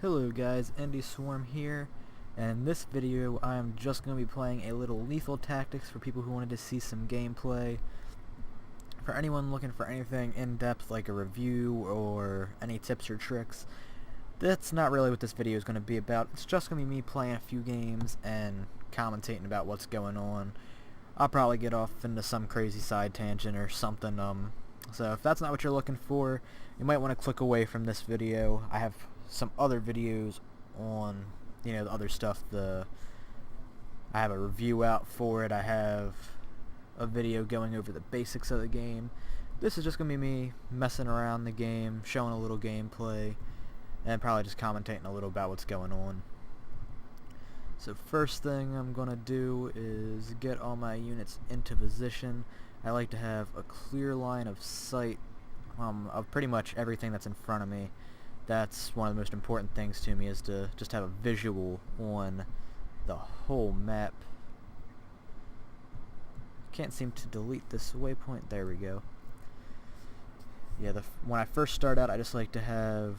Hello guys, Andy Swarm here, and in this video I am just going to be playing a little Lethal Tactics for people who wanted to see some gameplay. For anyone looking for anything in-depth like a review or any tips or tricks, that's not really what this video is going to be about. It's just going to be me playing a few games and commentating about what's going on. I'll probably get off into some crazy side tangent or something, so if that's not what you're looking for, you might want to click away from this video. I have some other videos on, the other stuff. I have a review out for it. I have a video going over the basics of the game. This is just going to be me messing around the game, showing a little gameplay, and probably just commentating a little about what's going on. So first thing I'm going to do is get all my units into position. I like to have a clear line of sight of pretty much everything that's in front of me. That's one of the most important things to me, is to just have a visual on the whole map. Can't seem to delete this waypoint. There we go. Yeah, when I first start out, I just like to have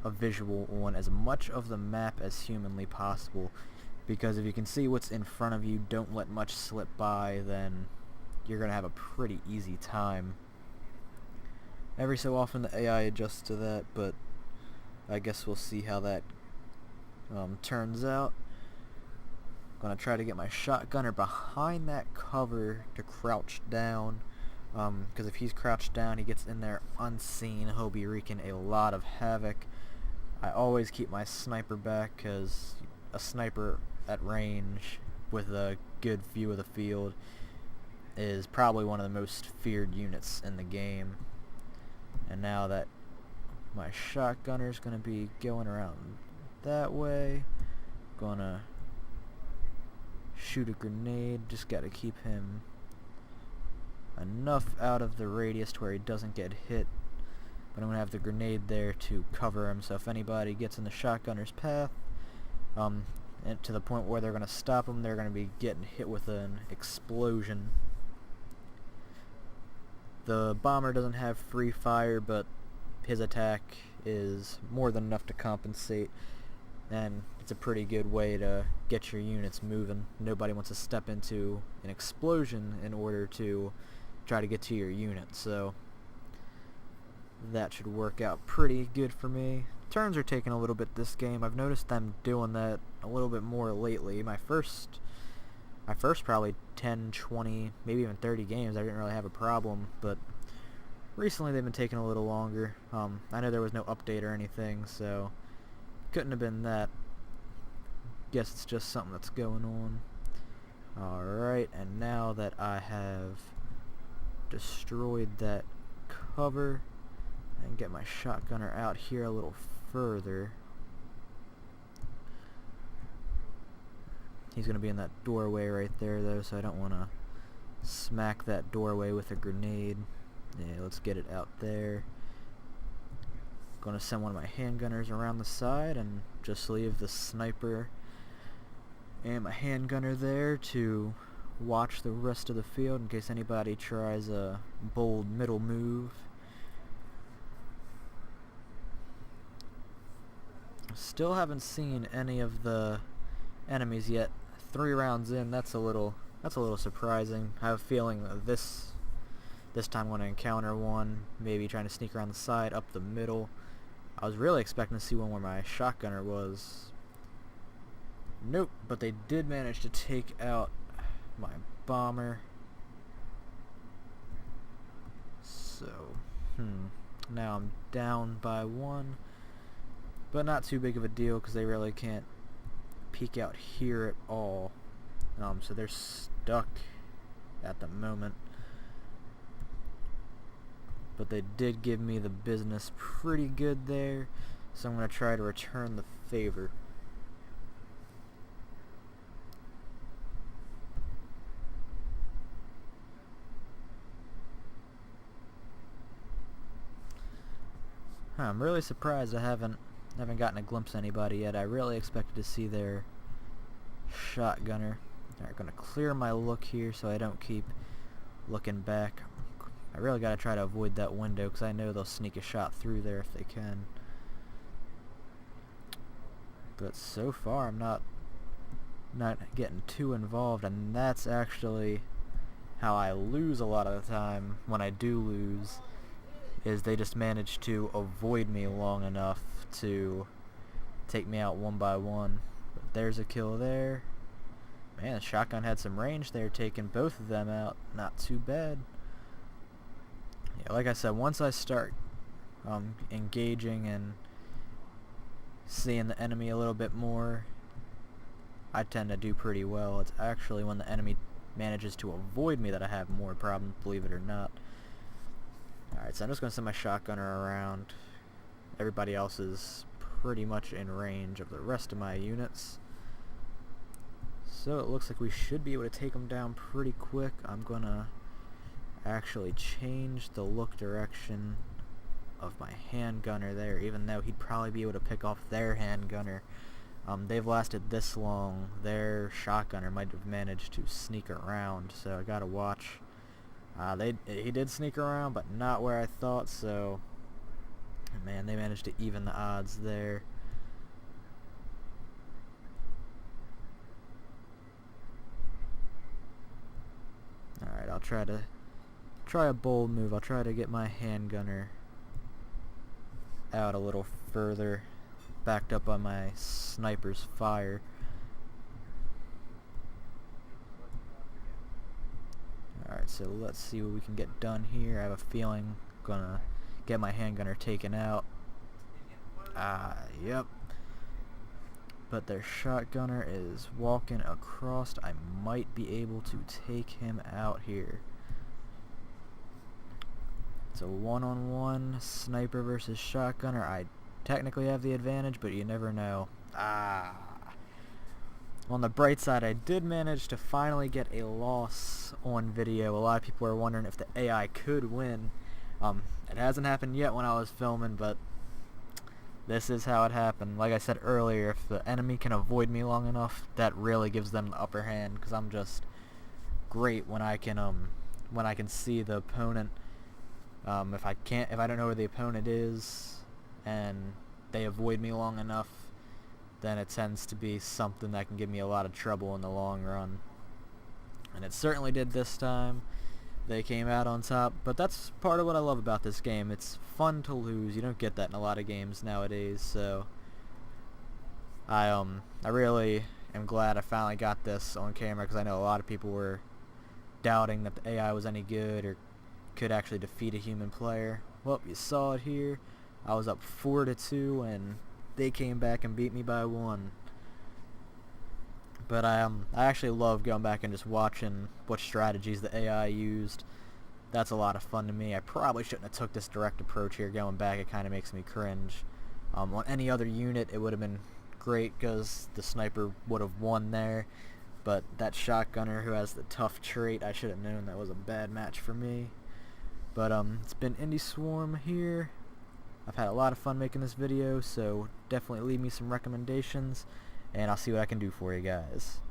a visual on as much of the map as humanly possible, because if you can see what's in front of you, don't let much slip by, then you're gonna have a pretty easy time. Every so often the AI adjusts to that, but I guess we'll see how that turns out. Gonna try to get my shotgunner behind that cover to crouch down, because if he's crouched down, he gets in there unseen, he'll be wreaking a lot of havoc. I always keep my sniper back, because a sniper at range with a good view of the field is probably one of the most feared units in the game. And now that my shotgunner is going to be going around that way, gonna shoot a grenade. Just got to keep him enough out of the radius to where he doesn't get hit, but I'm going to have the grenade there to cover him, so if anybody gets in the shotgunner's path, and to the point where they're going to stop him, they're going to be getting hit with an explosion. The bomber doesn't have free fire, but his attack is more than enough to compensate, and it's a pretty good way to get your units moving. Nobody wants to step into an explosion in order to try to get to your unit, so that should work out pretty good for me. Turns are taking a little bit this game. I've noticed them doing that a little bit more lately. My first probably 10, 20, maybe even 30 games, I didn't really have a problem, but recently they've been taking a little longer. I know there was no update or anything, so couldn't have been that. Guess it's just something that's going on. Alright, and now that I have destroyed that cover, I can get my shotgunner out here a little further. He's going to be in that doorway right there, though, so I don't want to smack that doorway with a grenade. Yeah, let's get it out there. Going to send one of my handgunners around the side and just leave the sniper and my handgunner there to watch the rest of the field in case anybody tries a bold middle move. Still haven't seen any of the enemies yet. 3 rounds in, that's a little surprising. I have a feeling that this time I'm going to encounter one, maybe trying to sneak around the side, up the middle. I was really expecting to see one where my shotgunner was. Nope, but they did manage to take out my bomber. So, now I'm down by 1. But not too big of a deal, because they really can't peek out here at all. So they're stuck at the moment. But they did give me the business pretty good there, so I'm going to try to return the favor. I'm really surprised I haven't gotten a glimpse of anybody yet. I really expected to see their shotgunner. Alright, gonna clear my look here so I don't keep looking back. I really gotta try to avoid that window because I know they'll sneak a shot through there if they can. But so far I'm not getting too involved, and that's actually how I lose a lot of the time when I do lose, is they just manage to avoid me long enough to take me out one by one. But there's a kill there. Man, the shotgun had some range there, taking both of them out. Not too bad. Yeah, like I said, once I start engaging and seeing the enemy a little bit more, I tend to do pretty well. It's actually when the enemy manages to avoid me that I have more problems, believe it or not. Alright, so I'm just going to send my shotgunner around. Everybody else is pretty much in range of the rest of my units. So it looks like we should be able to take them down pretty quick. I'm going to actually change the look direction of my handgunner there, even though he'd probably be able to pick off their handgunner. They've lasted this long. Their shotgunner might have managed to sneak around, so I gotta watch. He did sneak around, but not where I thought, so man, they managed to even the odds there. Alright, I'll try a bold move. I'll try to get my handgunner out a little further, backed up on my sniper's fire. Alright, so let's see what we can get done here. I have a feeling I'm gonna get my handgunner taken out. Yep. But their shotgunner is walking across. I might be able to take him out here. It's a one-on-one sniper versus shotgunner. I technically have the advantage, but you never know. On the bright side, I did manage to finally get a loss on video. A lot of people are wondering if the AI could win. It hasn't happened yet when I was filming, but this is how it happened. Like I said earlier, if the enemy can avoid me long enough, that really gives them the upper hand, because I'm just great when I can see the opponent. If I don't know where the opponent is and they avoid me long enough, then it tends to be something that can give me a lot of trouble in the long run. And it certainly did this time. They came out on top, but that's part of what I love about this game. It's fun to lose. You don't get that in a lot of games nowadays, so I really am glad I finally got this on camera, because I know a lot of people were doubting that the AI was any good or could actually defeat a human player. Well, you saw it here. I was up 4-2 and they came back and beat me by 1. But I actually love going back and just watching what strategies the AI used. That's a lot of fun to me. I probably shouldn't have took this direct approach here. Going back, it kind of makes me cringe. On any other unit, it would have been great because the sniper would have won there. But that shotgunner who has the tough trait, I should have known that was a bad match for me. But it's been Indie Swarm here. I've had a lot of fun making this video, so definitely leave me some recommendations, and I'll see what I can do for you guys.